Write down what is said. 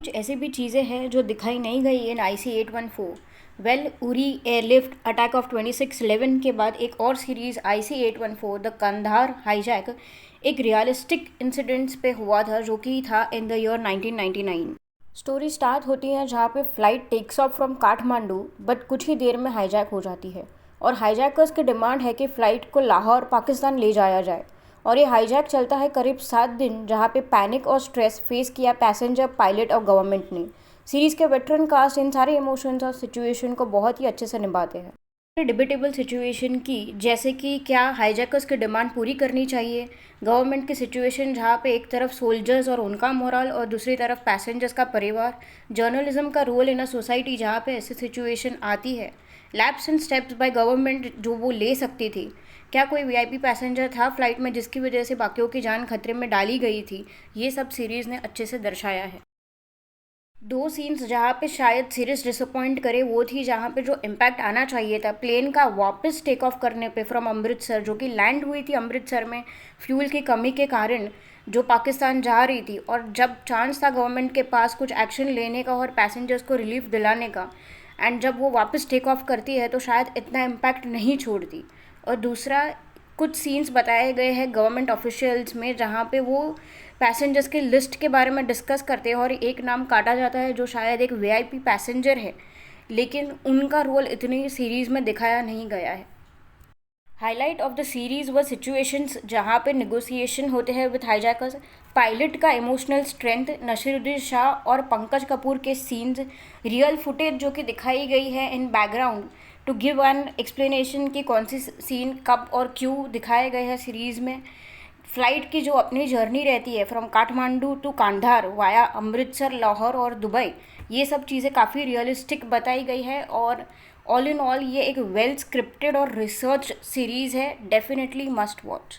कुछ ऐसी भी चीज़ें हैं जो दिखाई नहीं गई in IC-814। Uri airlift attack of 26/11 के बाद एक और series IC-814 the Kandahar hijack एक रियलिस्टिक इंसिडेंट्स पे हुआ था, जो कि था in the year 1999। Story start होती है जहाँ पे flight takes off from Kathmandu, but कुछ ही देर में हाईजैक हो जाती है और हाईजैकर्स की डिमांड है कि फ़्लाइट को लाहौर पाकिस्तान ले जाया जाए। और ये हाईजैक चलता है करीब 7 दिन, जहाँ पे पैनिक और स्ट्रेस फेस किया पैसेंजर, पायलट और गवर्नमेंट ने। सीरीज़ के वेटरन कास्ट इन सारे इमोशंस और सिचुएशन को बहुत ही अच्छे से निभाते हैं। डिबेटेबल सिचुएशन की, जैसे कि क्या हाईजैकर्स की डिमांड पूरी करनी चाहिए, गवर्नमेंट की सिचुएशन जहाँ पे एक तरफ सोल्जर्स और उनका मोरल और दूसरी तरफ पैसेंजर्स का परिवार, जर्नलिज्म का रोल इन अ सोसाइटी जहाँ पे ऐसी सिचुएशन आती है, lapse and steps by government जो वो ले सकती थी, क्या कोई वीआईपी पैसेंजर था फ्लाइट में जिसकी वजह से बाकियों की जान खतरे में डाली गई थी, ये सब सीरीज़ ने अच्छे से दर्शाया है। दो सीन्स जहाँ पे शायद सीरीज डिसअपॉइंट करे वो थी जहाँ पे जो इम्पैक्ट आना चाहिए था प्लेन का वापस टेक ऑफ करने पे फ्रॉम अमृतसर, जो कि लैंड हुई थी अमृतसर में फ्यूल की कमी के कारण, जो पाकिस्तान जा रही थी, और जब चांस था गवर्नमेंट के पास कुछ एक्शन लेने का और पैसेंजर्स को रिलीफ दिलाने का, एंड जब वो वापस टेक ऑफ करती है तो शायद इतना इम्पैक्ट नहीं छोड़ती। और दूसरा, कुछ सीन्स बताए गए हैं गवर्नमेंट ऑफिशियल्स में जहाँ पे वो पैसेंजर्स की लिस्ट के बारे में डिस्कस करते हैं और एक नाम काटा जाता है जो शायद एक वीआईपी पैसेंजर है, लेकिन उनका रोल इतनी सीरीज़ में दिखाया नहीं गया है। हाईलाइट ऑफ द सीरीज़ व सिचुएशंस जहाँ पे निगोसिएशन होते हैं विद हाईजैकर्स, पायलट का इमोशनल स्ट्रेंथ, नसीरुद्दीन शाह और पंकज कपूर के सीन्स, रियल फुटेज जो कि दिखाई गई है in background to give an explanation कि कौन सी सीन कब और क्यों दिखाए गए हैं सीरीज़ में। फ़्लाइट की जो अपनी जर्नी रहती है from Kathmandu to Kandahar via Amritsar, Lahore और दुबई, ये सब चीज़ें काफ़ी रियलिस्टिक बताई गई है। और ऑल इन ऑल ये एक वेल स्क्रिप्टेड और रिसर्च सीरीज़ है, डेफिनेटली मस्ट वॉच।